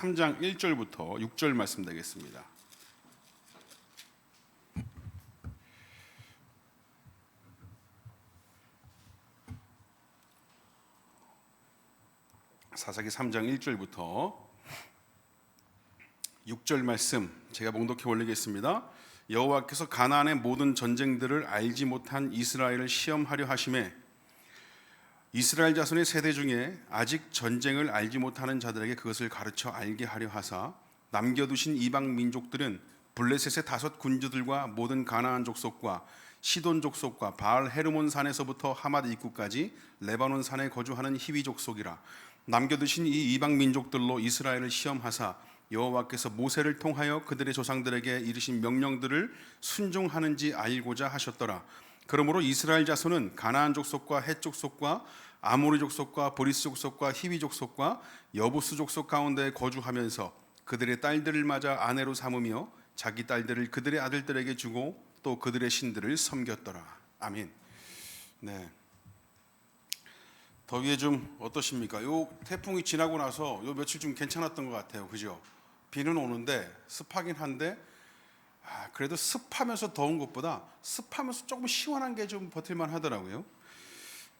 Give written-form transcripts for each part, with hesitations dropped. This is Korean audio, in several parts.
3장 1절부터 6절 말씀 되겠습니다. 사사기 3장 1절부터 6절 말씀 제가 봉독해 올리겠습니다. 여호와께서 가나안의 모든 전쟁들을 알지 못한 이스라엘을 시험하려 하심에 이스라엘 자손의 세대 중에 아직 전쟁을 알지 못하는 자들에게 그것을 가르쳐 알게 하려 하사 남겨두신 이방 민족들은 블레셋의 5 군주들과 모든 가나안 족속과 시돈 족속과 바알 헤르몬 산에서부터 하맛 입구까지 레바논 산에 거주하는 히위 족속이라. 남겨두신 이 이방 민족들로 이스라엘을 시험하사 여호와께서 모세를 통하여 그들의 조상들에게 이르신 명령들을 순종하는지 알고자 하셨더라. 그러므로 이스라엘 자손은 가나안 족속과 헷 족속과 아모리 족속과 보리스 족속과 히위 족속과 여부스 족속 가운데 거주하면서 그들의 딸들을 맞아 아내로 삼으며 자기 딸들을 그들의 아들들에게 주고 또 그들의 신들을 섬겼더라. 아멘. 네. 더위에 좀 어떠십니까? 요 태풍이 지나고 나서 요 며칠 좀 괜찮았던 것 같아요. 그죠? 비는 오는데 습하긴 한데 그래도 습하면서 더운 것보다 습하면서 조금 시원한 게 좀 버틸만 하더라고요.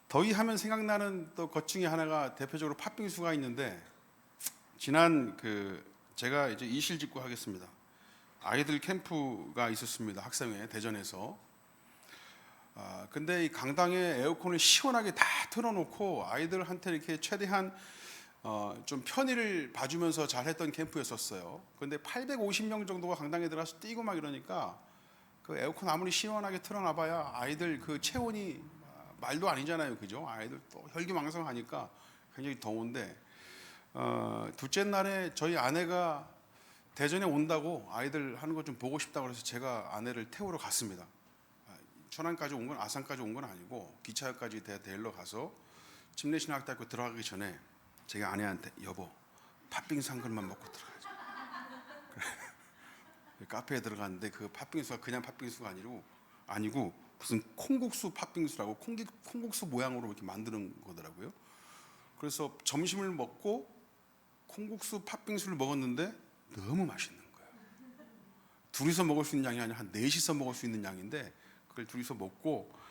더위 하면 생각나는 또 것 중에 하나가 대표적으로 팥빙수가 있는데 지난 제가 이제 이실직고 하겠습니다. 아이들 캠프가 있었습니다. 학생회 대전에서. 근데 이 강당에 에어컨을 시원하게 다 틀어놓고 아이들한테 이렇게 최대한 좀 편의를 봐주면서 잘했던 캠프였었어요. 근데 850명 정도가 강당에 들어가서 뛰고 막 이러니까 그 에어컨 아무리 시원하게 틀어놔봐야 아이들 그 체온이 말도 아니잖아요, 그죠? 아이들 또 혈기왕성하니까 굉장히 더운데 둘째 날에 저희 아내가 대전에 온다고 아이들 하는 거 좀 보고 싶다고 해서 제가 아내를 태우러 갔습니다. 천안까지 온 건 아산까지 온 건 아니고 기차역까지 데리러 가서 침례신학대학교 들어가기 전에 제가 아내한테 여보 팥빙수 한 그릇만 먹고 들어가자. 카페에 들어갔는데 그 팥빙수가 그냥 팥빙수가 아니고 무슨 콩국수 팥빙수라고 콩국수 모양으로 이렇게 만드는 거더라고요. 그래서 점심을 먹고 콩국수 팥빙수를 먹었는데 너무 맛있는 거예요. 둘이서 먹을 수 있는 양이 아니라 한 4시서 먹을 수 있는 양인데 그걸 둘이서 먹고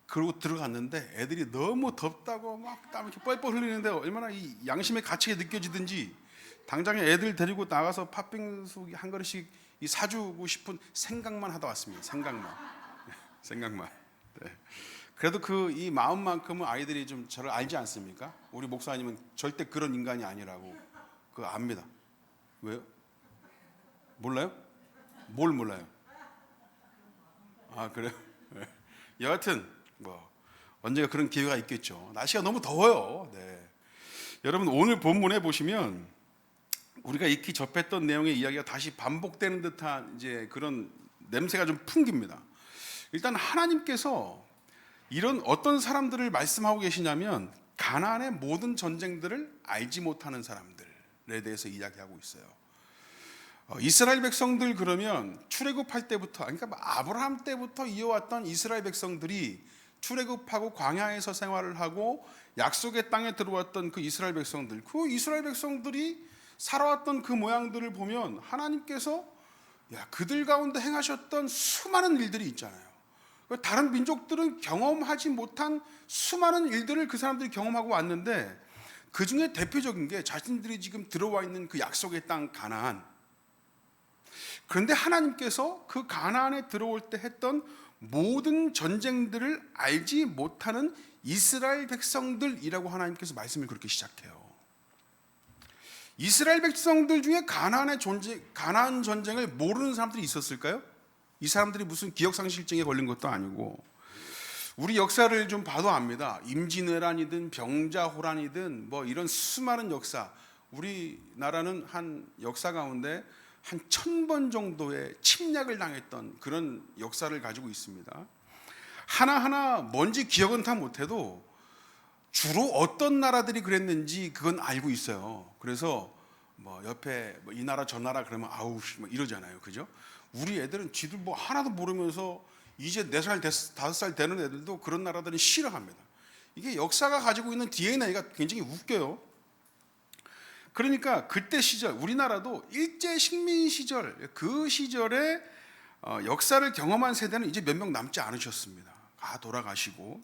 그러고 들어갔는데 애들이 너무 덥다고 막 땀 이렇게 뻘뻘 흘리는데 얼마나 이 양심의 가치가 느껴지든지 당장에 애들 데리고 나가서 팥빙수 한 그릇씩 사주고 싶은 생각만 하다 왔습니다. 생각만. 네. 그래도 이 마음만큼은 아이들이 좀 저를 알지 않습니까? 우리 목사님은 절대 그런 인간이 아니라고 그거 압니다. 왜요? 몰라요? 뭘 몰라요? 그래요? 네. 여하튼 언젠가 그런 기회가 있겠죠. 날씨가 너무 더워요. 네. 여러분 오늘 본문에 보시면 우리가 익히 접했던 내용의 이야기가 다시 반복되는 듯한 이제 그런 냄새가 좀 풍깁니다. 일단 하나님께서 이런 어떤 사람들을 말씀하고 계시냐면 가나안의 모든 전쟁들을 알지 못하는 사람들에 대해서 이야기하고 있어요. 이스라엘 백성들 그러면 출애굽할 때부터 그러니까 아브라함 때부터 이어왔던 이스라엘 백성들이 출애굽하고 광야에서 생활을 하고 약속의 땅에 들어왔던 그 이스라엘 백성들, 그 이스라엘 백성들이 살아왔던 그 모양들을 보면 하나님께서 그들 가운데 행하셨던 수많은 일들이 있잖아요. 다른 민족들은 경험하지 못한 수많은 일들을 그 사람들이 경험하고 왔는데 그 중에 대표적인 게 자신들이 지금 들어와 있는 그 약속의 땅 가나안. 그런데 하나님께서 그 가나안에 들어올 때 했던 모든 전쟁들을 알지 못하는 이스라엘 백성들이라고 하나님께서 말씀을 그렇게 시작해요. 이스라엘 백성들 중에 가나안 전쟁을 모르는 사람들이 있었을까요? 이 사람들이 무슨 기억상실증에 걸린 것도 아니고 우리 역사를 좀 봐도 압니다. 임진왜란이든 병자호란이든 이런 수많은 역사, 우리나라는 한 역사 가운데 한 1000번 정도의 침략을 당했던 그런 역사를 가지고 있습니다. 하나하나 뭔지 기억은 다 못해도 주로 어떤 나라들이 그랬는지 그건 알고 있어요. 그래서 옆에 이 나라 저 나라 그러면 아우 이러잖아요. 그죠? 우리 애들은 지들 하나도 모르면서 이제 4살, 5살 되는 애들도 그런 나라들은 싫어합니다. 이게 역사가 가지고 있는 DNA가 굉장히 웃겨요. 그러니까 그때 시절 우리나라도 일제 식민 시절 그 시절에 역사를 경험한 세대는 이제 몇 명 남지 않으셨습니다. 다 돌아가시고.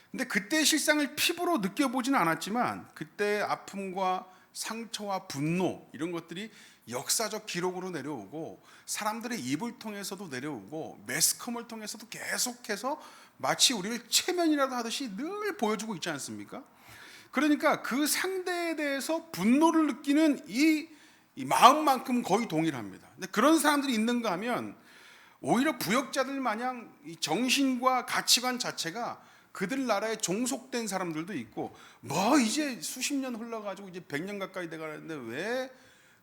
근데 그때 실상을 피부로 느껴보지는 않았지만 그때 아픔과 상처와 분노 이런 것들이 역사적 기록으로 내려오고 사람들의 입을 통해서도 내려오고 매스컴을 통해서도 계속해서 마치 우리를 체면이라도 하듯이 늘 보여주고 있지 않습니까? 그러니까 그 상대에 대해서 분노를 느끼는 이 마음만큼 거의 동일합니다. 근데 그런 사람들이 있는가 하면 오히려 부역자들 마냥 이 정신과 가치관 자체가 그들 나라에 종속된 사람들도 있고 뭐 이제 수십 년 흘러가지고 이제 100년 가까이 돼가는데 왜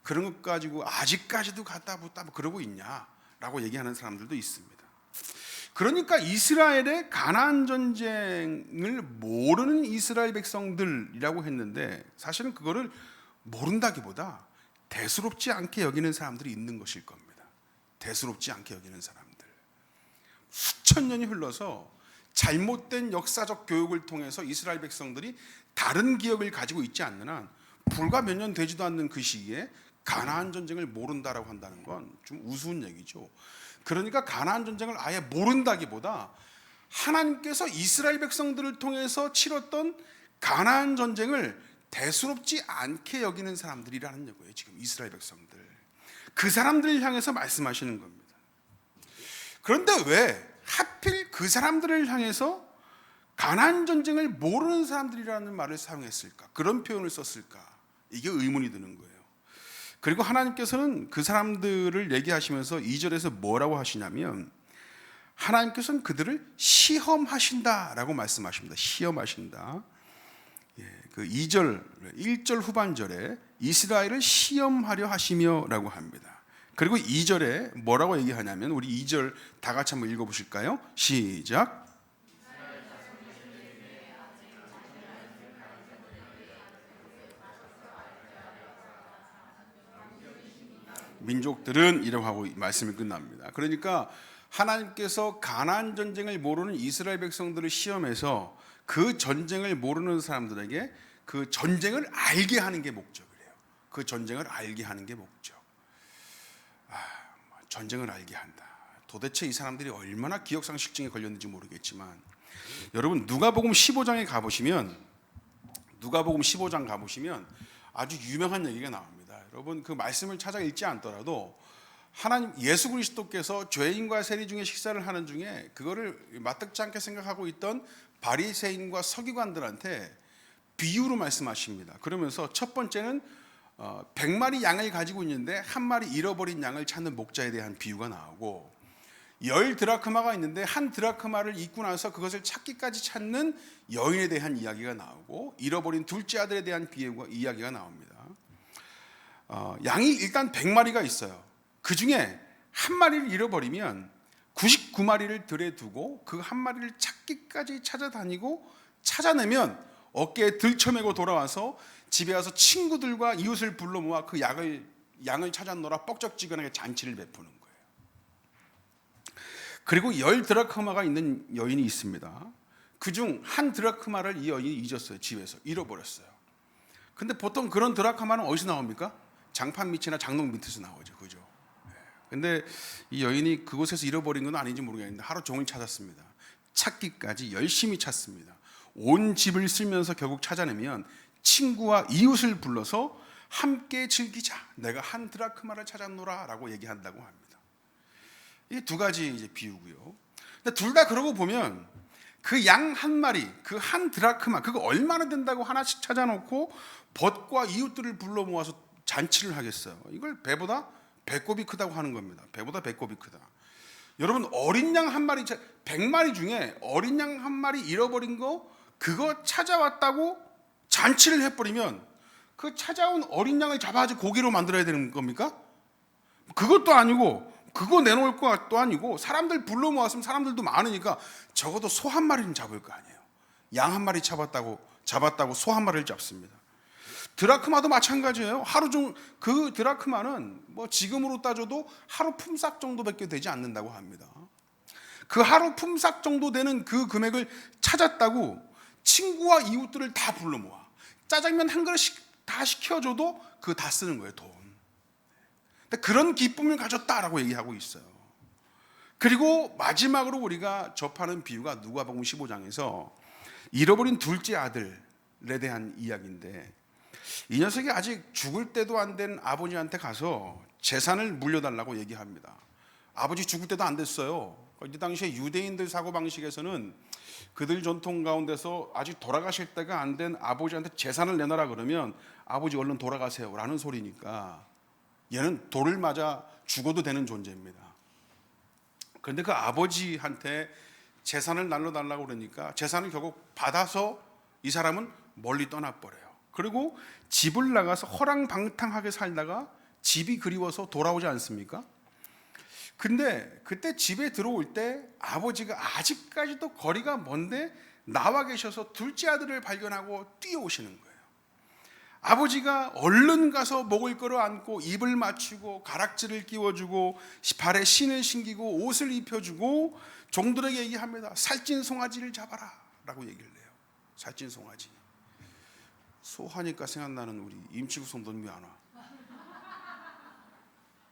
그런 것 가지고 아직까지도 갖다 붙다 뭐 그러고 있냐라고 얘기하는 사람들도 있습니다. 그러니까 이스라엘의 가나안 전쟁을 모르는 이스라엘 백성들이라고 했는데 사실은 그거를 모른다기보다 대수롭지 않게 여기는 사람들이 있는 것일 겁니다. 대수롭지 않게 여기는 사람들. 수천 년이 흘러서 잘못된 역사적 교육을 통해서 이스라엘 백성들이 다른 기억을 가지고 있지 않는 한 불과 몇 년 되지도 않는 그 시기에 가나안 전쟁을 모른다라고 한다는 건 좀 우스운 얘기죠. 그러니까 가나안 전쟁을 아예 모른다기보다 하나님께서 이스라엘 백성들을 통해서 치렀던 가나안 전쟁을 대수롭지 않게 여기는 사람들이라는 거예요. 지금 이스라엘 백성들. 그 사람들을 향해서 말씀하시는 겁니다. 그런데 왜 하필 그 사람들을 향해서 가나안 전쟁을 모르는 사람들이라는 말을 사용했을까? 그런 표현을 썼을까? 이게 의문이 드는 거예요. 그리고 하나님께서는 그 사람들을 얘기하시면서 2절에서 뭐라고 하시냐면 하나님께서는 그들을 시험하신다라고 말씀하십니다. 시험하신다. 그 2절, 1절 후반절에 이스라엘을 시험하려 하시며라고 합니다. 그리고 2절에 뭐라고 얘기하냐면 우리 2절 다 같이 한번 읽어보실까요? 시작. 민족들은 이라고 하고 말씀이 끝납니다. 그러니까 하나님께서 가나안 전쟁을 모르는 이스라엘 백성들을 시험해서 그 전쟁을 모르는 사람들에게 그 전쟁을 알게 하는 게 목적이래요. 그 전쟁을 알게 하는 게 목적. 전쟁을 알게 한다. 도대체 이 사람들이 얼마나 기억상실증에 걸렸는지 모르겠지만 여러분 누가복음 15장에 가보시면 누가복음 15장 가보시면 아주 유명한 얘기가 나옵니다. 여러분 그 말씀을 찾아 읽지 않더라도 하나님 예수 그리스도께서 죄인과 세리 중에 식사를 하는 중에 그거를 마땅치 않게 생각하고 있던 바리새인과 서기관들한테 비유로 말씀하십니다. 그러면서 첫 번째는 100마리 양을 가지고 있는데 한 마리 잃어버린 양을 찾는 목자에 대한 비유가 나오고 10 드라크마가 있는데 한 드라크마를 잊고 나서 그것을 찾기까지 찾는 여인에 대한 이야기가 나오고 잃어버린 둘째 아들에 대한 이야기가 나옵니다. 양이 일단 100마리가 있어요. 그 중에 한 마리를 잃어버리면 99마리를 들에 두고 그 한 마리를 찾기까지 찾아다니고 찾아내면 어깨에 들쳐매고 돌아와서 집에 와서 친구들과 이웃을 불러 모아 그 양을 찾아놓으라 뻑적지근하게 잔치를 베푸는 거예요. 그리고 10 드라크마가 있는 여인이 있습니다. 그중 한 드라크마를 이 여인이 잊었어요. 집에서 잃어버렸어요. 근데 보통 그런 드라크마는 어디서 나옵니까? 장판 밑이나 장롱 밑에서 나오죠. 그죠? 근데 이 여인이 그곳에서 잃어버린 건 아닌지 모르겠는데 하루 종일 찾았습니다. 찾기까지 열심히 찾습니다. 온 집을 쓸면서 결국 찾아내면 친구와 이웃을 불러서 함께 즐기자. 내가 한 드라크마를 찾았노라 라고 얘기한다고 합니다. 이게 두 가지 이제 비유고요. 근데 둘 다 그러고 보면 그 양 한 마리, 그 한 드라크마, 그거 얼마나 된다고 하나씩 찾아놓고 벗과 이웃들을 불러 모아서 잔치를 하겠어요. 이걸 배보다 배꼽이 크다고 하는 겁니다. 배보다 배꼽이 크다. 여러분 어린 양 한 마리, 100마리 중에 어린 양 한 마리 잃어버린 거 그거 찾아왔다고 잔치를 해버리면 그 찾아온 어린 양을 잡아가지고 고기로 만들어야 되는 겁니까? 그것도 아니고 그거 내놓을 것도 아니고 사람들 불러 모았으면 사람들도 많으니까 적어도 소 한 마리는 잡을 거 아니에요. 양 한 마리 잡았다고 소 한 마리를 잡습니다. 드라크마도 마찬가지예요. 하루 종 그 드라크마는 뭐 지금으로 따져도 하루 품삯 정도밖에 되지 않는다고 합니다. 그 하루 품삯 정도 되는 그 금액을 찾았다고 친구와 이웃들을 다 불러 모아 짜장면 한 그릇씩 다 시켜줘도 그거 다 쓰는 거예요, 돈. 근데 그런 기쁨을 가졌다라고 얘기하고 있어요. 그리고 마지막으로 우리가 접하는 비유가 누가복음 15장에서 잃어버린 둘째 아들에 대한 이야기인데, 이 녀석이 아직 죽을 때도 안 된 아버지한테 가서 재산을 물려달라고 얘기합니다. 아버지 죽을 때도 안 됐어요. 이 당시에 유대인들 사고방식에서는 그들 전통 가운데서 아직 돌아가실 때가 안 된 아버지한테 재산을 내놔라 그러면 아버지 얼른 돌아가세요 라는 소리니까 얘는 돌을 맞아 죽어도 되는 존재입니다. 그런데 그 아버지한테 재산을 날려달라고 그러니까 재산을 결국 받아서 이 사람은 멀리 떠나버려요. 그리고 집을 나가서 허랑방탕하게 살다가 집이 그리워서 돌아오지 않습니까? 근데 그때 집에 들어올 때 아버지가 아직까지도 거리가 먼데 나와 계셔서 둘째 아들을 발견하고 뛰어오시는 거예요. 아버지가 얼른 가서 목을 끌어안고 입을 맞추고 가락지를 끼워주고 발에 신을 신기고 옷을 입혀주고 종들에게 얘기합니다. 살찐 송아지를 잡아라 라고 얘기를 해요. 살찐 송아지. 소하니까 생각나는 우리 임치국 성도님 왜 안 와?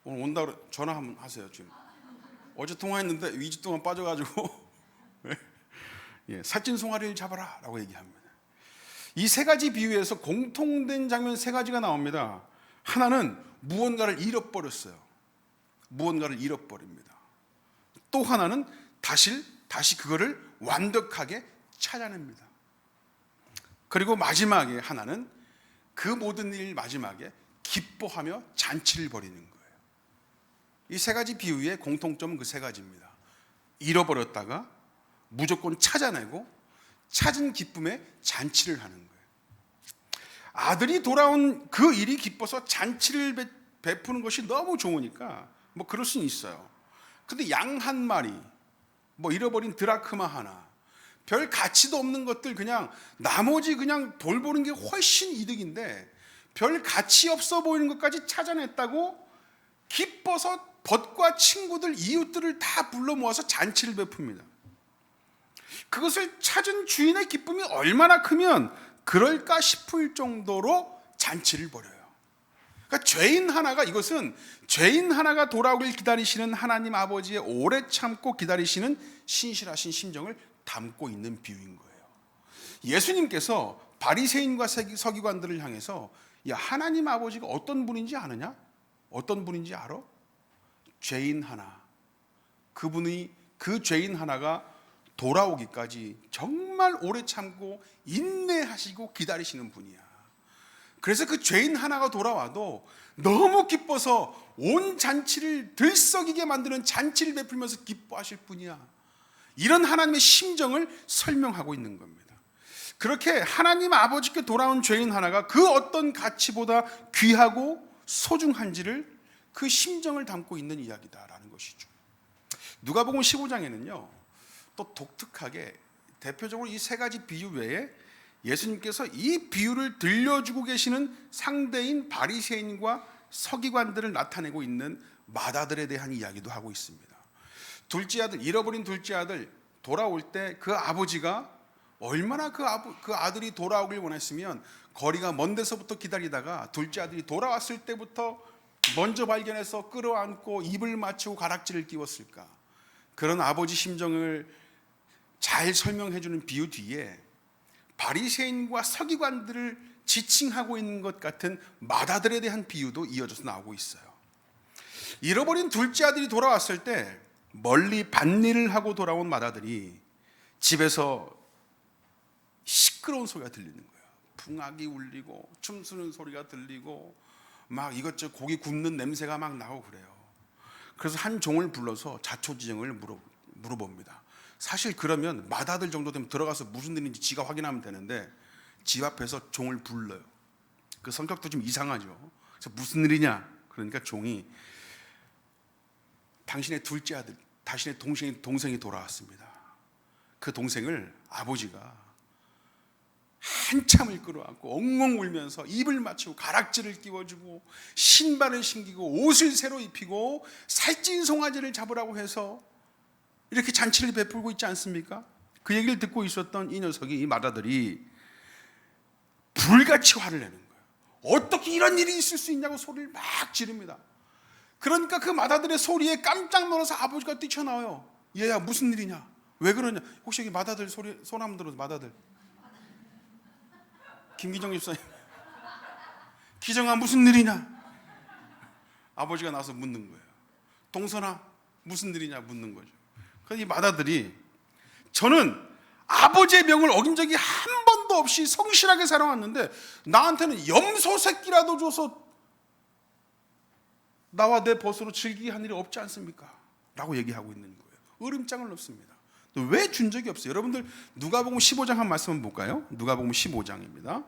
오늘 온다 그래 전화 한번 하세요. 지금 어제 통화했는데 2주 동안 빠져가지고 예, 살찐 송아리를 잡아라 라고 얘기합니다. 이 세 가지 비유에서 공통된 장면 세 가지가 나옵니다. 하나는 무언가를 잃어버렸어요. 무언가를 잃어버립니다. 또 하나는 다시 그거를 완벽하게 찾아냅니다. 그리고 마지막에 하나는 그 모든 일 마지막에 기뻐하며 잔치를 벌이는 거예요. 이 세 가지 비유의 공통점은 그 세 가지입니다. 잃어버렸다가 무조건 찾아내고 찾은 기쁨에 잔치를 하는 거예요. 아들이 돌아온 그 일이 기뻐서 잔치를 베푸는 것이 너무 좋으니까 뭐 그럴 수는 있어요. 근데 양 한 마리, 뭐 잃어버린 드라크마 하나, 별 가치도 없는 것들 그냥 나머지 그냥 돌보는 게 훨씬 이득인데 별 가치 없어 보이는 것까지 찾아냈다고 기뻐서 벗과 친구들, 이웃들을 다 불러 모아서 잔치를 베풉니다. 그것을 찾은 주인의 기쁨이 얼마나 크면 그럴까 싶을 정도로 잔치를 벌여요. 그러니까 이것은 죄인 하나가 돌아오길 기다리시는 하나님 아버지의 오래 참고 기다리시는 신실하신 심정을 담고 있는 비유인 거예요. 예수님께서 바리새인과 서기관들을 향해서 야, 하나님 아버지가 어떤 분인지 아느냐? 어떤 분인지 알아? 죄인 하나. 그 죄인 하나가 돌아오기까지 정말 오래 참고 인내하시고 기다리시는 분이야. 그래서 그 죄인 하나가 돌아와도 너무 기뻐서 온 잔치를 들썩이게 만드는 잔치를 베풀면서 기뻐하실 분이야. 이런 하나님의 심정을 설명하고 있는 겁니다. 그렇게 하나님 아버지께 돌아온 죄인 하나가 그 어떤 가치보다 귀하고 소중한지를 그 심정을 담고 있는 이야기다라는 것이죠. 누가복음 15장에는요 또 독특하게 대표적으로 이 세 가지 비유 외에 예수님께서 이 비유를 들려주고 계시는 상대인 바리새인과 서기관들을 나타내고 있는 맏아들에 대한 이야기도 하고 있습니다. 잃어버린 둘째 아들 돌아올 때 그 아버지가 얼마나 그 아들이 돌아오길 원했으면 거리가 먼 데서부터 기다리다가 둘째 아들이 돌아왔을 때부터 먼저 발견해서 끌어안고 입을 맞추고 가락지를 끼웠을까. 그런 아버지 심정을 잘 설명해 주는 비유 뒤에 바리새인과 서기관들을 지칭하고 있는 것 같은 맏아들에 대한 비유도 이어져서 나오고 있어요. 잃어버린 둘째 아들이 돌아왔을 때 멀리 밭일을 하고 돌아온 맏아들이 집에서 시끄러운 소리가 들리는 거예요. 풍악이 울리고 춤추는 소리가 들리고 막 이것저것 고기 굽는 냄새가 막 나고 그래요. 그래서 한 종을 불러서 자초지종을 물어봅니다. 사실 그러면 맏아들 정도 되면 들어가서 무슨 일인지 지가 확인하면 되는데 집 앞에서 종을 불러요. 그 성격도 좀 이상하죠. 그래서 무슨 일이냐? 그러니까 종이 당신의 둘째 아들, 당신의 동생이 돌아왔습니다. 그 동생을 아버지가 한참을 끌어안고 엉엉 울면서 입을 맞추고 가락지를 끼워주고 신발을 신기고 옷을 새로 입히고 살찐 송아지를 잡으라고 해서 이렇게 잔치를 베풀고 있지 않습니까? 그 얘기를 듣고 있었던 이 녀석이, 이 맏아들이 불같이 화를 내는 거예요. 어떻게 이런 일이 있을 수 있냐고 소리를 막 지릅니다. 그러니까 그 맏아들의 소리에 깜짝 놀라서 아버지가 뛰쳐나와요. 얘야 무슨 일이냐? 왜 그러냐? 혹시 여기 맏아들 소리 손 한번 들어도 맏아들. 김기정 집사님. 기정아 무슨 일이냐? 아버지가 나와서 묻는 거예요. 동선아 무슨 일이냐 묻는 거죠. 그래서 이 맏아들이 저는 아버지의 명을 어긴 적이 한 번도 없이 성실하게 살아왔는데 나한테는 염소 새끼라도 줘서 나와 내 벗으로 즐기게 한 일이 없지 않습니까? 라고 얘기하고 있는 거예요. 으름장을 놓습니다. 왜 준 적이 없어요? 여러분들 누가복음 15장 한 말씀 한번 볼까요? 누가복음 15장입니다.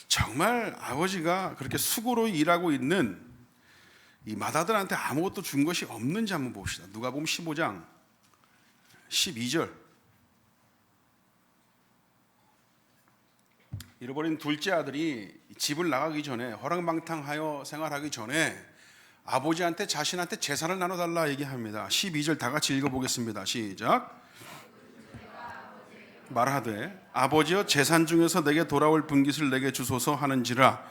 정말 아버지가 그렇게 수고로 일하고 있는 이 맏아들한테 아무것도 준 것이 없는지 한번 봅시다. 누가복음 15장 12절. 잃어버린 둘째 아들이 집을 나가기 전에 허랑방탕하여 생활하기 전에 아버지한테 자신한테 재산을 나눠달라 얘기합니다. 12절 다 같이 읽어보겠습니다. 시작. 말하되 아버지여 재산 중에서 내게 돌아올 분깃을 내게 주소서 하는지라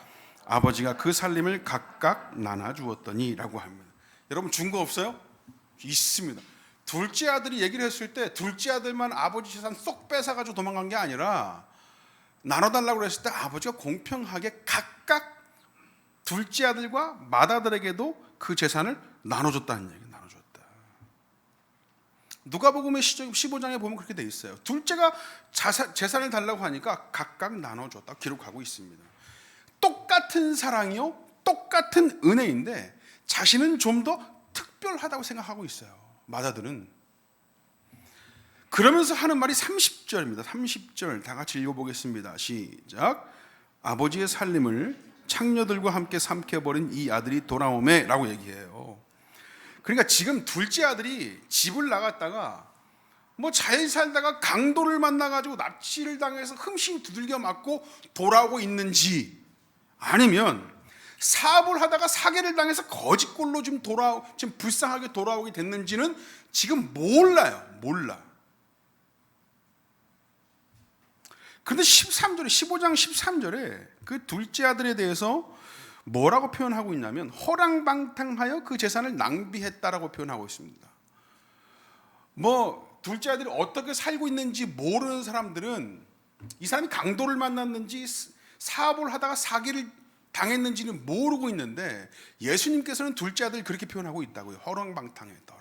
아버지가 그 살림을 각각 나눠 주었더니 라고 합니다. 여러분 준 거 없어요? 있습니다. 둘째 아들이 얘기를 했을 때 둘째 아들만 아버지 재산 쏙 뺏어가지고 도망간 게 아니라 나눠달라고 했을 때 아버지가 공평하게 각각 둘째 아들과 맏아들에게도 그 재산을 나눠줬다는 얘기예요. 나눠줬다. 누가복음의 15장에 보면 그렇게 돼 있어요. 둘째가 재산을 달라고 하니까 각각 나눠줬다 기록하고 있습니다. 똑같은 사랑이요, 똑같은 은혜인데 자신은 좀 더 특별하다고 생각하고 있어요. 맏아들은. 그러면서 하는 말이 30절입니다. 30절 다 같이 읽어보겠습니다. 시작. 아버지의 살림을 창녀들과 함께 삼켜버린 이 아들이 돌아오매 라고 얘기해요. 그러니까 지금 둘째 아들이 집을 나갔다가 뭐 잘 살다가 강도를 만나가지고 납치를 당해서 흠씬 두들겨 맞고 돌아오고 있는지 아니면 사업을 하다가 사기를 당해서 거짓골로 지금 불쌍하게 돌아오게 됐는지는 지금 몰라. 그런데 15장 13절에 그 둘째 아들에 대해서 뭐라고 표현하고 있냐면 허랑방탕하여 그 재산을 낭비했다라고 표현하고 있습니다. 뭐 둘째 아들이 어떻게 살고 있는지 모르는 사람들은 이 사람이 강도를 만났는지 사업을 하다가 사기를 당했는지는 모르고 있는데 예수님께서는 둘째 아들을 그렇게 표현하고 있다고요. 허랑방탕했다.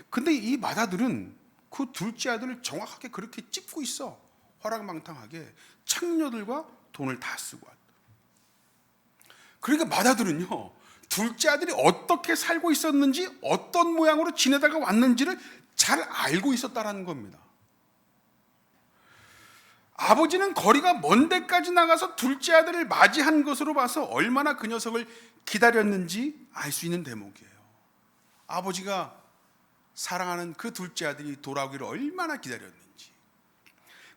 근데 이 맏아들은 그 둘째 아들을 정확하게 그렇게 찝고 있어. 허랑방탕하게 창녀들과 돈을 다 쓰고 왔다. 그러니까 맏아들은요, 둘째 아들이 어떻게 살고 있었는지 어떤 모양으로 지내다가 왔는지를 잘 알고 있었다라는 겁니다. 아버지는 거리가 먼 데까지 나가서 둘째 아들을 맞이한 것으로 봐서 얼마나 그 녀석을 기다렸는지 알 수 있는 대목이에요. 아버지가 사랑하는 그 둘째 아들이 돌아오기를 얼마나 기다렸는지.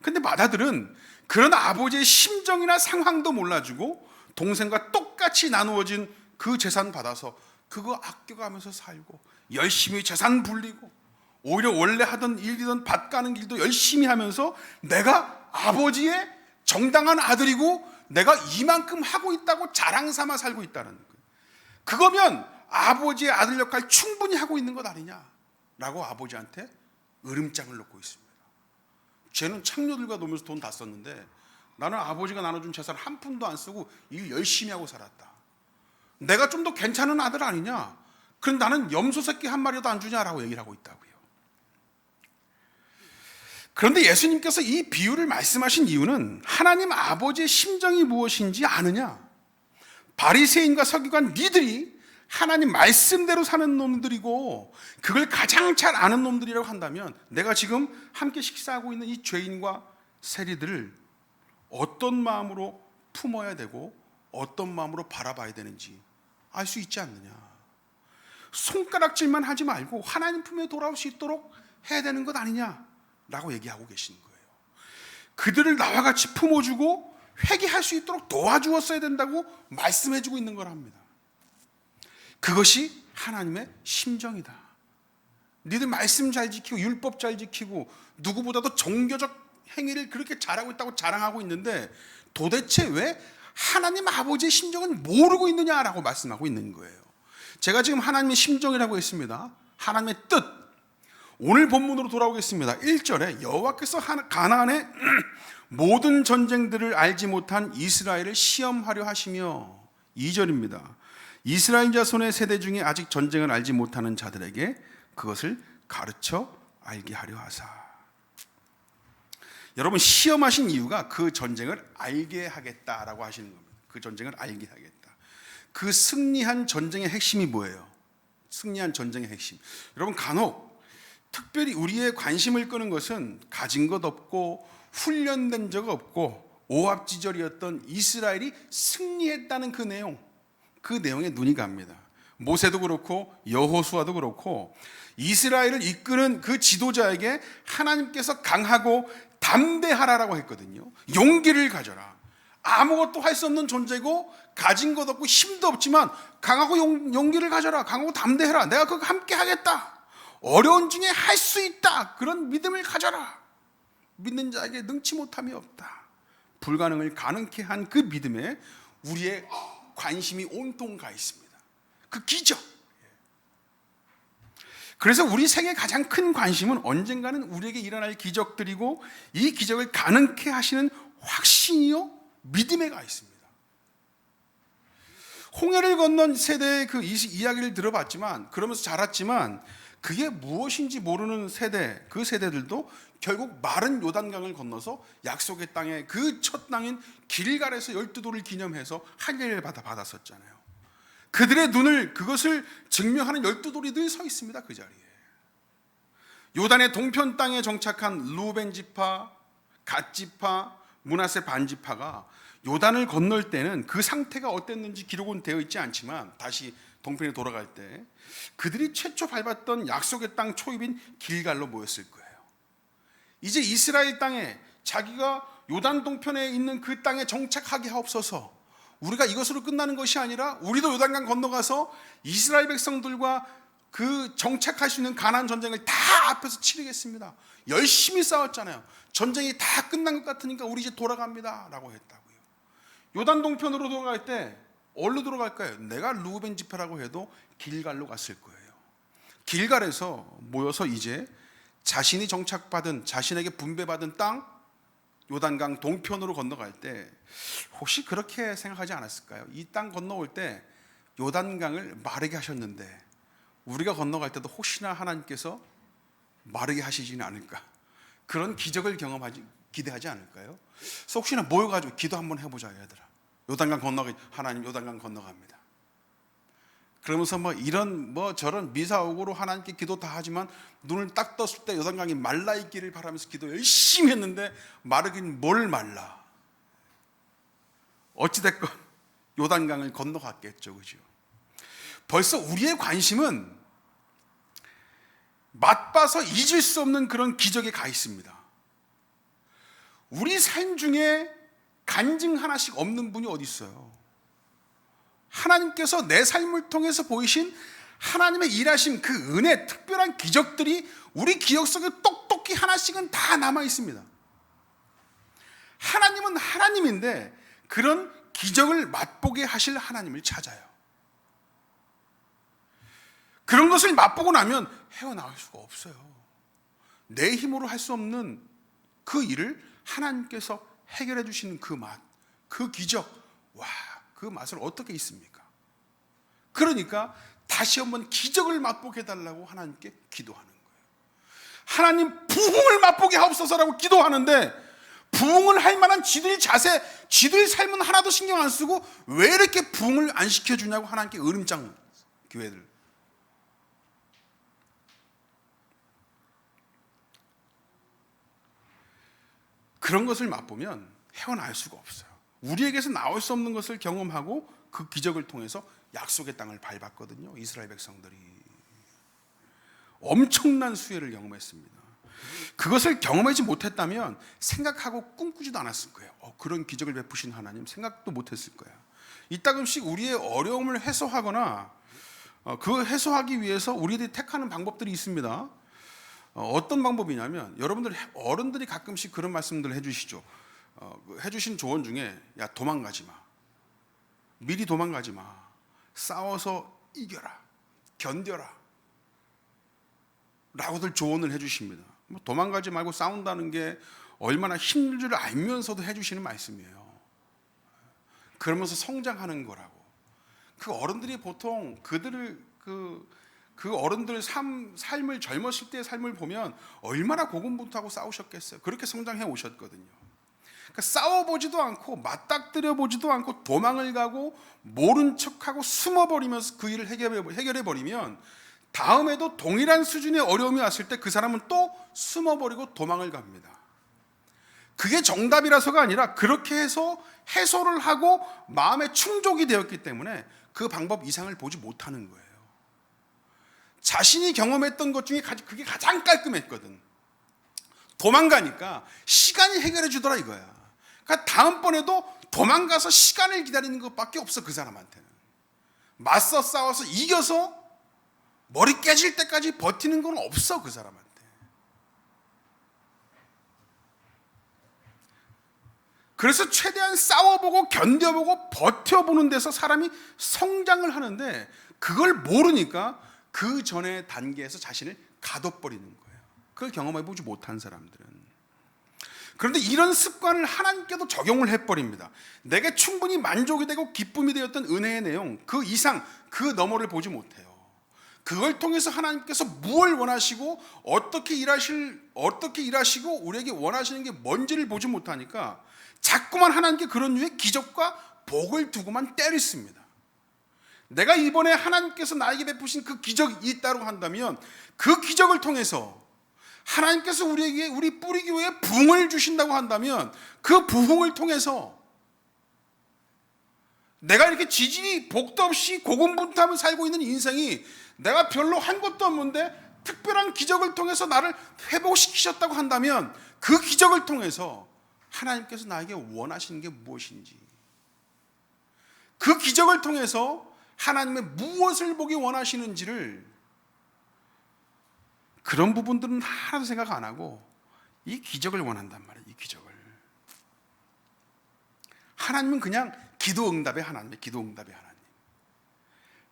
근데 맏아들은 그런 아버지의 심정이나 상황도 몰라주고 동생과 똑같이 나누어진 그 재산 받아서 그거 아껴가면서 살고 열심히 재산 불리고 오히려 원래 하던 일이던 밭 가는 길도 열심히 하면서 내가 아버지의 정당한 아들이고 내가 이만큼 하고 있다고 자랑 삼아 살고 있다는 거예요. 그거면 아버지의 아들 역할 충분히 하고 있는 것 아니냐라고 아버지한테 으름장을 놓고 있습니다. 쟤는 창녀들과 놀면서 돈 다 썼는데 나는 아버지가 나눠준 재산 한 푼도 안 쓰고 일 열심히 하고 살았다. 내가 좀 더 괜찮은 아들 아니냐? 그럼 나는 염소 새끼 한 마리도 안 주냐라고 얘기를 하고 있다고요. 그런데 예수님께서 이 비유를 말씀하신 이유는 하나님 아버지의 심정이 무엇인지 아느냐? 바리새인과 서기관 니들이 하나님 말씀대로 사는 놈들이고 그걸 가장 잘 아는 놈들이라고 한다면 내가 지금 함께 식사하고 있는 이 죄인과 세리들을 어떤 마음으로 품어야 되고 어떤 마음으로 바라봐야 되는지 알 수 있지 않느냐. 손가락질만 하지 말고 하나님 품에 돌아올 수 있도록 해야 되는 것 아니냐라고 얘기하고 계시는 거예요. 그들을 나와 같이 품어주고 회개할 수 있도록 도와주었어야 된다고 말씀해주고 있는 거랍니다. 그것이 하나님의 심정이다. 니들 말씀 잘 지키고 율법 잘 지키고 누구보다도 종교적 행위를 그렇게 잘하고 있다고 자랑하고 있는데 도대체 왜 하나님 아버지의 심정을 모르고 있느냐라고 말씀하고 있는 거예요. 제가 지금 하나님의 심정이라고 했습니다. 하나님의 뜻. 오늘 본문으로 돌아오겠습니다. 1절에 여호와께서 가나안의 모든 전쟁들을 알지 못한 이스라엘을 시험하려 하시며, 2절입니다. 이스라엘 자손의 세대 중에 아직 전쟁을 알지 못하는 자들에게 그것을 가르쳐 알게 하려 하사. 여러분, 시험하신 이유가 그 전쟁을 알게 하겠다라고 하시는 겁니다. 그 전쟁을 알게 하겠다. 그 승리한 전쟁의 핵심이 뭐예요? 승리한 전쟁의 핵심. 여러분, 간혹 특별히 우리의 관심을 끄는 것은 가진 것 없고 훈련된 적 없고 오합지졸이었던 이스라엘이 승리했다는 그 내용에 눈이 갑니다. 모세도 그렇고 여호수아도 그렇고 이스라엘을 이끄는 그 지도자에게 하나님께서 강하고 담대하라라고 했거든요. 용기를 가져라. 아무것도 할 수 없는 존재고 가진 것 없고 힘도 없지만 강하고 용기를 가져라. 강하고 담대해라. 내가 그거 함께 하겠다. 어려운 중에 할 수 있다. 그런 믿음을 가져라. 믿는 자에게 능치 못함이 없다. 불가능을 가능케 한 그 믿음에 우리의 관심이 온통 가 있습니다. 그 기적. 그래서 우리 생의 가장 큰 관심은 언젠가는 우리에게 일어날 기적들이고 이 기적을 가능케 하시는 확신이요 믿음에 가 있습니다. 홍해를 건넌 세대의 그 이야기를 들어봤지만, 그러면서 자랐지만 그게 무엇인지 모르는 세대, 그 세대들도 결국 마른 요단강을 건너서 약속의 땅에, 그 첫 땅인 길갈에서 12돌을 기념해서 할례를 받았었잖아요. 그들의 눈을, 그것을 증명하는 12돌이 늘 서 있습니다. 그 자리에. 요단의 동편 땅에 정착한 루벤 지파, 갓 지파, 므낫세 반 지파가 요단을 건널 때는 그 상태가 어땠는지 기록은 되어 있지 않지만, 다시 동편에 돌아갈 때 그들이 최초 밟았던 약속의 땅 초입인 길갈로 모였을 거예요. 이제 이스라엘 땅에, 자기가 요단 동편에 있는 그 땅에 정착하게 하옵소서. 우리가 이것으로 끝나는 것이 아니라 우리도 요단강 건너가서 이스라엘 백성들과 그 정착할 수 있는 가나안 전쟁을 다 앞에서 치르겠습니다. 열심히 싸웠잖아요. 전쟁이 다 끝난 것 같으니까 우리 이제 돌아갑니다 라고 했다고요. 요단 동편으로 돌아갈 때 어디로 돌아갈까요? 내가 루벤 지파라고 해도 길갈로 갔을 거예요. 길갈에서 모여서 이제 자신이 정착받은, 자신에게 분배받은 땅, 요단강 동편으로 건너갈 때 혹시 그렇게 생각하지 않았을까요? 이 땅 건너올 때 요단강을 마르게 하셨는데 우리가 건너갈 때도 혹시나 하나님께서 마르게 하시지는 않을까, 그런 기적을 기대하지 않을까요? 그래서 혹시나 모여가지고 기도 한번 해보자 얘들아. 요단강 건너가, 하나님 요단강 건너갑니다. 그러면서 이런 저런 미사오고로 하나님께 기도 다 하지만 눈을 딱 떴을 때 요단강이 말라 있기를 바라면서 기도 열심히 했는데 마르긴 뭘 말라. 어찌됐건 요단강을 건너갔겠죠, 그죠? 벌써 우리의 관심은 맛봐서 잊을 수 없는 그런 기적에 가 있습니다. 우리 삶 중에 간증 하나씩 없는 분이 어디 있어요? 하나님께서 내 삶을 통해서 보이신 하나님의 일하심, 그 은혜, 특별한 기적들이 우리 기억 속에 똑똑히 하나씩은 다 남아 있습니다. 하나님은 하나님인데 그런 기적을 맛보게 하실 하나님을 찾아요. 그런 것을 맛보고 나면 헤어나올 수가 없어요. 내 힘으로 할 수 없는 그 일을 하나님께서 해결해 주시는 그 맛, 그 기적, 와, 그 맛을 어떻게 있습니까? 그러니까 다시 한번 기적을 맛보게 해달라고 하나님께 기도하는 거예요. 하나님, 부흥을 맛보게 하옵소서라고 기도하는데 부흥을 할 만한 지들 자세, 지들 삶은 하나도 신경 안 쓰고 왜 이렇게 부흥을 안 시켜주냐고 하나님께 으름장 교회들. 그런 것을 맛보면 헤어나올 수가 없어요. 우리에게서 나올 수 없는 것을 경험하고 그 기적을 통해서 약속의 땅을 밟았거든요. 이스라엘 백성들이 엄청난 수혜를 경험했습니다. 그것을 경험하지 못했다면 생각하고 꿈꾸지도 않았을 거예요. 그런 기적을 베푸신 하나님 생각도 못했을 거예요. 이따금씩 우리의 어려움을 해소하거나 그 해소하기 위해서 우리들이 택하는 방법들이 있습니다. 어떤 방법이냐면 여러분들 어른들이 가끔씩 그런 말씀들을 해주시죠. 해주신 조언 중에 야 도망가지 마. 미리 도망가지 마. 싸워서 이겨라. 견뎌라. 라고들 조언을 해주십니다. 도망가지 말고 싸운다는 게 얼마나 힘든 줄 알면서도 해주시는 말씀이에요. 그러면서 성장하는 거라고. 그 어른들이 보통 그 어른들 삶을 젊었을 때의 삶을 보면 얼마나 고군분투하고 싸우셨겠어요. 그렇게 성장해 오셨거든요. 그러니까 싸워보지도 않고 맞닥뜨려 보지도 않고 도망을 가고 모른 척하고 숨어버리면서 그 일을 해결해버리면 다음에도 동일한 수준의 어려움이 왔을 때 그 사람은 또 숨어버리고 도망을 갑니다. 그게 정답이라서가 아니라 그렇게 해서 해소를 하고 마음에 충족이 되었기 때문에 그 방법 이상을 보지 못하는 거예요. 자신이 경험했던 것 중에 그게 가장 깔끔했거든. 도망가니까 시간이 해결해 주더라 이거야. 그러니까 다음번에도 도망가서 시간을 기다리는 것밖에 없어. 그 사람한테는 맞서 싸워서 이겨서 머리 깨질 때까지 버티는 건 없어. 그 사람한테. 그래서 최대한 싸워보고 견뎌보고 버텨보는 데서 사람이 성장을 하는데 그걸 모르니까 그 전의 단계에서 자신을 가둬버리는 거예요. 그걸 경험해보지 못한 사람들은. 그런데 이런 습관을 하나님께도 적용을 해버립니다. 내게 충분히 만족이 되고 기쁨이 되었던 은혜의 내용, 그 이상 그 너머를 보지 못해요. 그걸 통해서 하나님께서 무엇을 원하시고 어떻게 일하시고 우리에게 원하시는 게 뭔지를 보지 못하니까 자꾸만 하나님께 그런 류의 기적과 복을 두고만 때렸습니다. 내가 이번에 하나님께서 나에게 베푸신 그 기적이 있다고 한다면 그 기적을 통해서 하나님께서 우리에게 우리 뿌리교회에 부흥을 주신다고 한다면 그 부흥을 통해서 내가 이렇게 지진이 복도 없이 고군분투하며 살고 있는 인생이 내가 별로 한 것도 없는데 특별한 기적을 통해서 나를 회복시키셨다고 한다면 그 기적을 통해서 하나님께서 나에게 원하시는 게 무엇인지, 그 기적을 통해서 하나님의 무엇을 보기 원하시는지를, 그런 부분들은 하나도 생각 안 하고 이 기적을 원한단 말이에요. 이 기적을. 하나님은 그냥 기도응답의 하나님이에요. 기도응답의 하나님.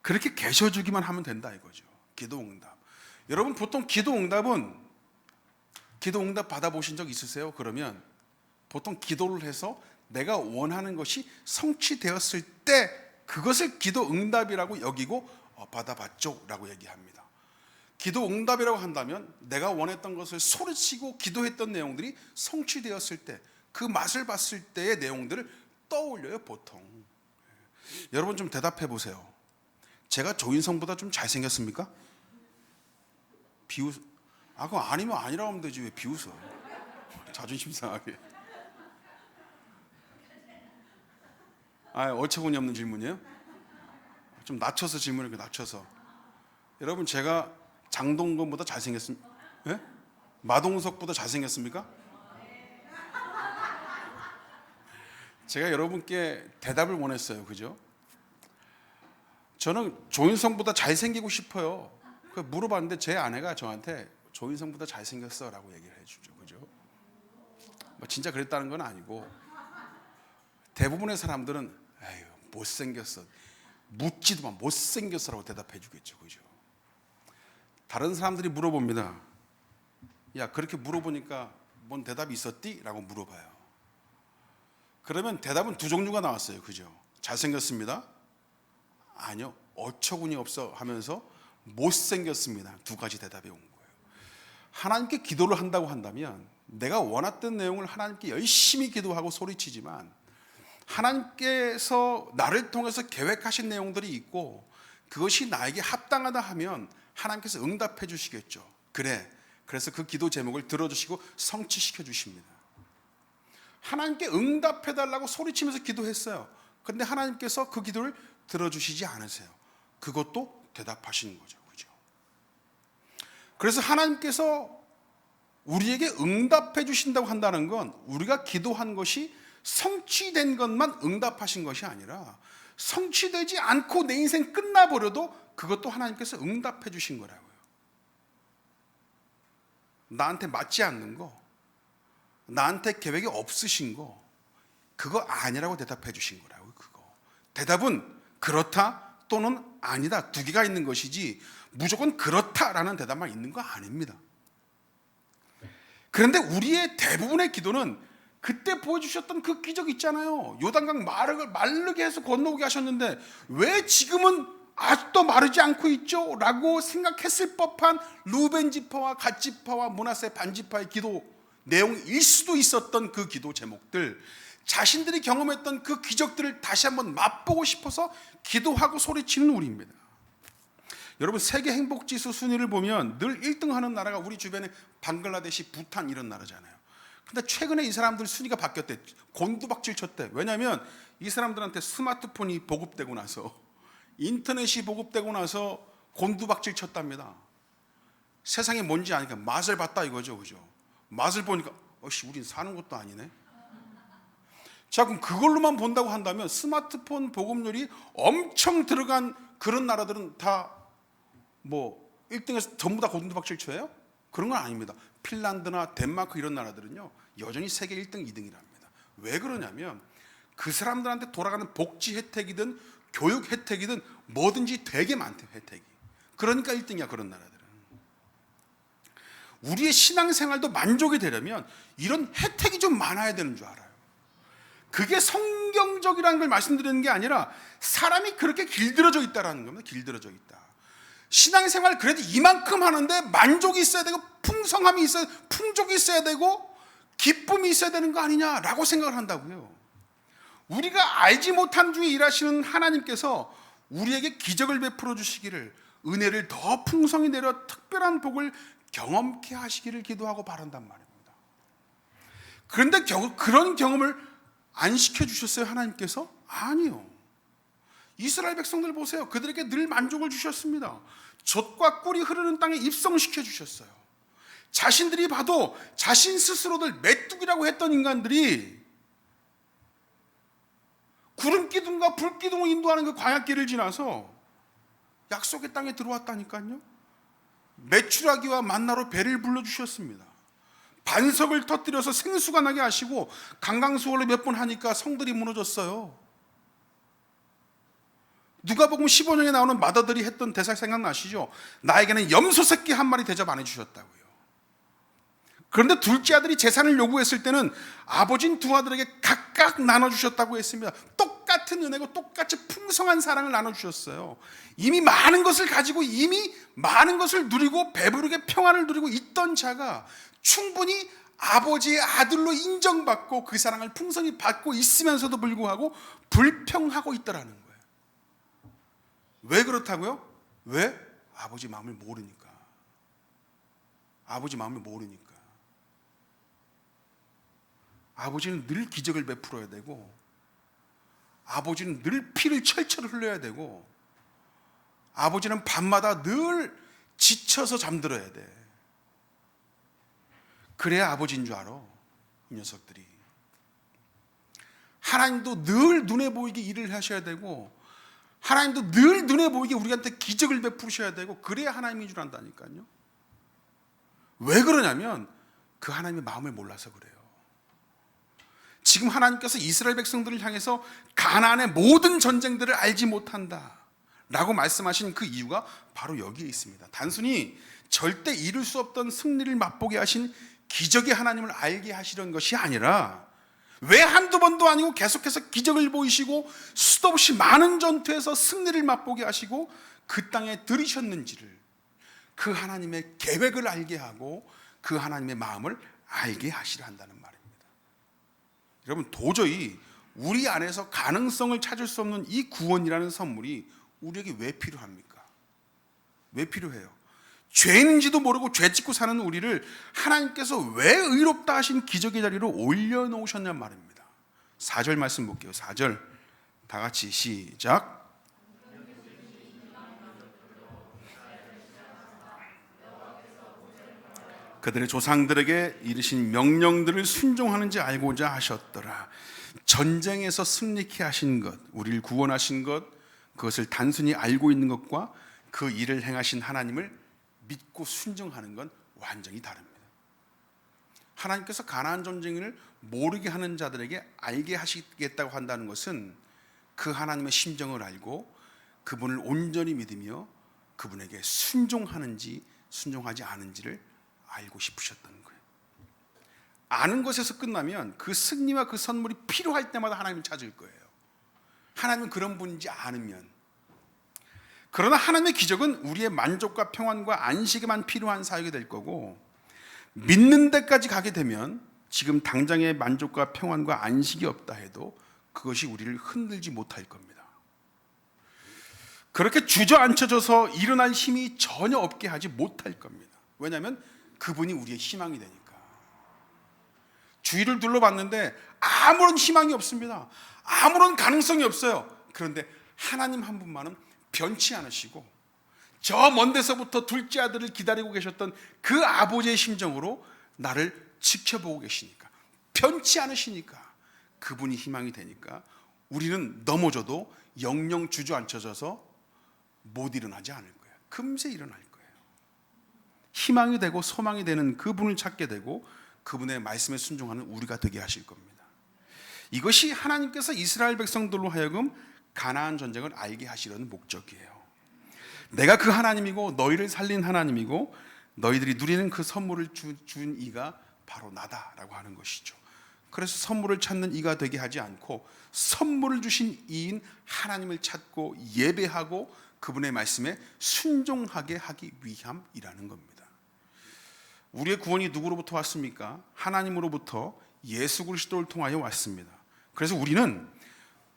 그렇게 계셔주기만 하면 된다 이거죠. 기도응답. 여러분 보통 기도응답 받아보신 적 있으세요? 그러면 보통 기도를 해서 내가 원하는 것이 성취되었을 때 그것을 기도응답이라고 여기고 받아봤죠 라고 얘기합니다. 기도응답이라고 한다면 내가 원했던 것을 소리치고 기도했던 내용들이 성취되었을 때 그 맛을 봤을 때의 내용들을 떠올려요 보통. 여러분 좀 대답해 보세요. 제가 조인성보다 좀 잘생겼습니까? 비웃. 그거 아니면 아니라고 하면 되지 왜 비웃어? 자존심 상하게. 어처구니 없는 질문이에요? 좀 낮춰서 질문을 낮춰서. 여러분 제가 장동건보다 잘생겼습니까? 네? 마동석보다 잘생겼습니까? 제가 여러분께 대답을 원했어요. 그죠? 저는 조인성보다 잘생기고 싶어요. 물어봤는데 제 아내가 저한테 조인성보다 잘생겼어 라고 얘기를 해주죠. 그죠? 진짜 그랬다는 건 아니고 대부분의 사람들은 에휴 못생겼어, 묻지도 마, 못생겼어 라고 대답해 주겠죠. 그죠? 다른 사람들이 물어봅니다. 야 그렇게 물어보니까 뭔 대답이 있었디? 라고 물어봐요. 그러면 대답은 두 종류가 나왔어요. 그죠? 잘생겼습니다. 아니요. 어처구니 없어 하면서 못생겼습니다. 두 가지 대답이 온 거예요. 하나님께 기도를 한다고 한다면 내가 원했던 내용을 하나님께 열심히 기도하고 소리치지만 하나님께서 나를 통해서 계획하신 내용들이 있고 그것이 나에게 합당하다 하면 하나님께서 응답해 주시겠죠. 그래. 그래서 그 기도 제목을 들어주시고 성취시켜 주십니다. 하나님께 응답해 달라고 소리치면서 기도했어요. 그런데 하나님께서 그 기도를 들어주시지 않으세요. 그것도 대답하시는 거죠. 그죠? 그래서 하나님께서 우리에게 응답해 주신다고 한다는 건 우리가 기도한 것이 성취된 것만 응답하신 것이 아니라 성취되지 않고 내 인생 끝나버려도 그것도 하나님께서 응답해 주신 거라고요. 나한테 맞지 않는 거, 나한테 계획이 없으신 거, 그거 아니라고 대답해 주신 거라고요. 그거. 대답은 그렇다 또는 아니다, 두 개가 있는 것이지 무조건 그렇다라는 대답만 있는 거 아닙니다. 그런데 우리의 대부분의 기도는 그때 보여주셨던 그 기적 있잖아요. 요단강 마르게 해서 건너오게 하셨는데 왜 지금은 아직도 마르지 않고 있죠? 라고 생각했을 법한 루벤 지파와 갓 지파와 므낫세 반 지파의 기도 내용일 수도 있었던 그 기도 제목들, 자신들이 경험했던 그 기적들을 다시 한번 맛보고 싶어서 기도하고 소리치는 우리입니다. 여러분, 세계 행복지수 순위를 보면 늘 1등하는 나라가 우리 주변에 방글라데시, 부탄 이런 나라잖아요. 근데 최근에 이 사람들 순위가 바뀌었대. 곤두박질 쳤대. 왜냐하면 이 사람들한테 스마트폰이 보급되고 나서, 인터넷이 보급되고 나서 곤두박질 쳤답니다. 세상이 뭔지 아니까 맛을 봤다 이거죠, 그죠? 맛을 보니까 우린 사는 것도 아니네. 자, 그럼 그걸로만 본다고 한다면 스마트폰 보급률이 엄청 들어간 그런 나라들은 다 1등에서 전부 다 곤두박질 쳐요? 그런 건 아닙니다. 핀란드나 덴마크 이런 나라들은요 여전히 세계 1등, 2등이랍니다. 왜 그러냐면 그 사람들한테 돌아가는 복지 혜택이든 교육 혜택이든 뭐든지 되게 많대, 혜택이. 그러니까 1등이야, 그런 나라들은. 우리의 신앙생활도 만족이 되려면 이런 혜택이 좀 많아야 되는 줄 알아요. 그게 성경적이라는 걸 말씀드리는 게 아니라 사람이 그렇게 길들여져 있다라는 겁니다. 길들여져 있다. 신앙생활 그래도 이만큼 하는데 만족이 있어야 되고 풍성함이 있어야, 풍족이 있어야 되고 기쁨이 있어야 되는 거 아니냐라고 생각을 한다고요. 우리가 알지 못한 중에 일하시는 하나님께서 우리에게 기적을 베풀어 주시기를, 은혜를 더 풍성히 내려 특별한 복을 경험케 하시기를 기도하고 바란단 말입니다. 그런데 그런 경험을 안 시켜주셨어요, 하나님께서? 아니요. 이스라엘 백성들 보세요. 그들에게 늘 만족을 주셨습니다. 젖과 꿀이 흐르는 땅에 입성시켜 주셨어요. 자신들이 봐도 자신 스스로들 메뚜기라고 했던 인간들이 구름기둥과 불기둥을 인도하는 그 광야길을 지나서 약속의 땅에 들어왔다니까요. 메추라기와 만나로 배를 불러주셨습니다. 반석을 터뜨려서 생수가 나게 하시고 강강수월로 몇 번 하니까 성들이 무너졌어요. 누가복음 15장에 나오는 마더들이 했던 대사 생각나시죠? 나에게는 염소 새끼 한 마리 대접 안 해주셨다고요. 그런데 둘째 아들이 재산을 요구했을 때는 아버지인 두 아들에게 각각 나눠주셨다고 했습니다. 똑같은 은혜고 똑같이 풍성한 사랑을 나눠주셨어요. 이미 많은 것을 가지고 이미 많은 것을 누리고 배부르게 평안을 누리고 있던 자가 충분히 아버지의 아들로 인정받고 그 사랑을 풍성히 받고 있으면서도 불구하고 불평하고 있더라는 거예요. 왜 그렇다고요? 왜? 아버지 마음을 모르니까. 아버지 마음을 모르니까. 아버지는 늘 기적을 베풀어야 되고, 아버지는 늘 피를 철철 흘려야 되고, 아버지는 밤마다 늘 지쳐서 잠들어야 돼. 그래야 아버지인 줄 알아, 이 녀석들이. 하나님도 늘 눈에 보이게 일을 하셔야 되고, 하나님도 늘 눈에 보이게 우리한테 기적을 베푸셔야 되고, 그래야 하나님인 줄 안다니까요. 왜 그러냐면 그 하나님의 마음을 몰라서 그래요. 지금 하나님께서 이스라엘 백성들을 향해서 가나안의 모든 전쟁들을 알지 못한다 라고 말씀하신 그 이유가 바로 여기에 있습니다. 단순히 절대 이룰 수 없던 승리를 맛보게 하신 기적의 하나님을 알게 하시려는 것이 아니라, 왜 한두 번도 아니고 계속해서 기적을 보이시고 수도 없이 많은 전투에서 승리를 맛보게 하시고 그 땅에 들이셨는지를, 그 하나님의 계획을 알게 하고 그 하나님의 마음을 알게 하시려 한다는 말입니다. 여러분, 도저히 우리 안에서 가능성을 찾을 수 없는 이 구원이라는 선물이 우리에게 왜 필요합니까? 왜 필요해요? 죄인인지도 모르고 죄 짓고 사는 우리를 하나님께서 왜 의롭다 하신 기적의 자리로 올려놓으셨냔 말입니다. 4절 말씀 볼게요. 4절 다 같이 시작. 그들의 조상들에게 이르신 명령들을 순종하는지 알고자 하셨더라. 전쟁에서 승리케 하신 것, 우리를 구원하신 것, 그것을 단순히 알고 있는 것과 그 일을 행하신 하나님을 믿고 순종하는 건 완전히 다릅니다. 하나님께서 가나안 전쟁을 모르게 하는 자들에게 알게 하시겠다고 한다는 것은 그 하나님의 심정을 알고 그분을 온전히 믿으며 그분에게 순종하는지 순종하지 않은지를 알고 싶으셨던 거예요. 아는 것에서 끝나면 그 승리와 그 선물이 필요할 때마다 하나님을 찾을 거예요. 하나님은 그런 분인지 않으면. 그러나 하나님의 기적은 우리의 만족과 평안과 안식에만 필요한 사역이 될 거고, 믿는 데까지 가게 되면 지금 당장의 만족과 평안과 안식이 없다 해도 그것이 우리를 흔들지 못할 겁니다. 그렇게 주저앉혀져서 일어날 힘이 전혀 없게 하지 못할 겁니다. 왜냐하면 그분이 우리의 희망이 되니까. 주위를 둘러봤는데 아무런 희망이 없습니다. 아무런 가능성이 없어요. 그런데 하나님 한 분만은 변치 않으시고 저 먼 데서부터 둘째 아들을 기다리고 계셨던 그 아버지의 심정으로 나를 지켜보고 계시니까, 변치 않으시니까, 그분이 희망이 되니까 우리는 넘어져도 영영 주저앉혀져서 못 일어나지 않을 거예요. 금세 일어날 거예요. 희망이 되고 소망이 되는 그분을 찾게 되고 그분의 말씀에 순종하는 우리가 되게 하실 겁니다. 이것이 하나님께서 이스라엘 백성들로 하여금 가나안 전쟁을 알게 하시려는 목적이에요. 내가 그 하나님이고 너희를 살린 하나님이고 너희들이 누리는 그 선물을 준 이가 바로 나다라고 하는 것이죠. 그래서 선물을 찾는 이가 되게 하지 않고 선물을 주신 이인 하나님을 찾고 예배하고 그분의 말씀에 순종하게 하기 위함이라는 겁니다. 우리의 구원이 누구로부터 왔습니까? 하나님으로부터 예수 그리스도를 통하여 왔습니다. 그래서 우리는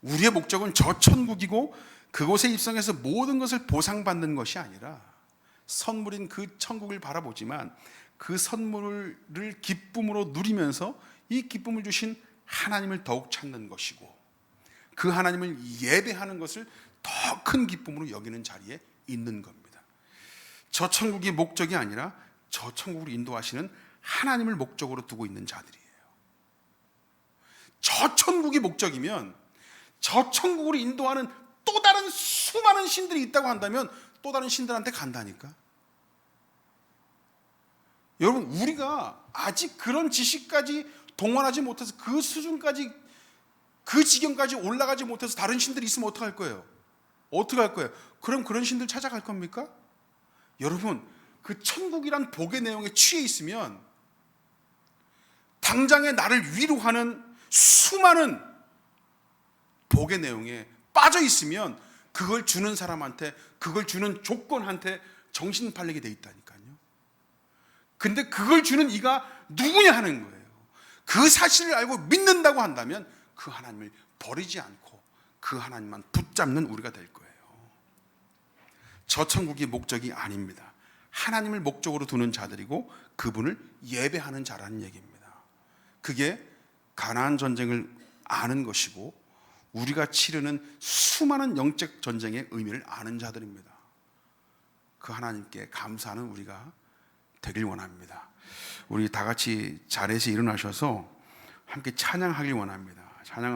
우리의 목적은 저 천국이고 그곳에 입성해서 모든 것을 보상받는 것이 아니라 선물인 그 천국을 바라보지만 그 선물을 기쁨으로 누리면서 이 기쁨을 주신 하나님을 더욱 찾는 것이고 그 하나님을 예배하는 것을 더 큰 기쁨으로 여기는 자리에 있는 겁니다. 저 천국이 목적이 아니라 저 천국으로 인도하시는 하나님을 목적으로 두고 있는 자들이에요. 저 천국이 목적이면 저 천국으로 인도하는 또 다른 수많은 신들이 있다고 한다면 또 다른 신들한테 간다니까. 여러분, 우리가 아직 그런 지식까지 동원하지 못해서 그 수준까지, 그 지경까지 올라가지 못해서 다른 신들이 있으면 어떡할 거예요? 어떻게 할 거예요? 그럼 그런 신들 찾아갈 겁니까? 여러분, 그 천국이란 복의 내용에 취해 있으면 당장에 나를 위로하는 수많은 복의 내용에 빠져 있으면 그걸 주는 사람한테, 그걸 주는 조건한테 정신 팔리게 돼 있다니까요. 근데 그걸 주는 이가 누구냐 하는 거예요. 그 사실을 알고 믿는다고 한다면 그 하나님을 버리지 않고 그 하나님만 붙잡는 우리가 될 거예요. 저 천국이 목적이 아닙니다. 하나님을 목적으로 두는 자들이고 그분을 예배하는 자라는 얘기입니다. 그게 가나안 전쟁을 아는 것이고 우리가 치르는 수많은 영적 전쟁의 의미를 아는 자들입니다. 그 하나님께 감사하는 우리가 되길 원합니다. 우리 다 같이 자리에서 일어나셔서 함께 찬양하길 원합니다. 찬양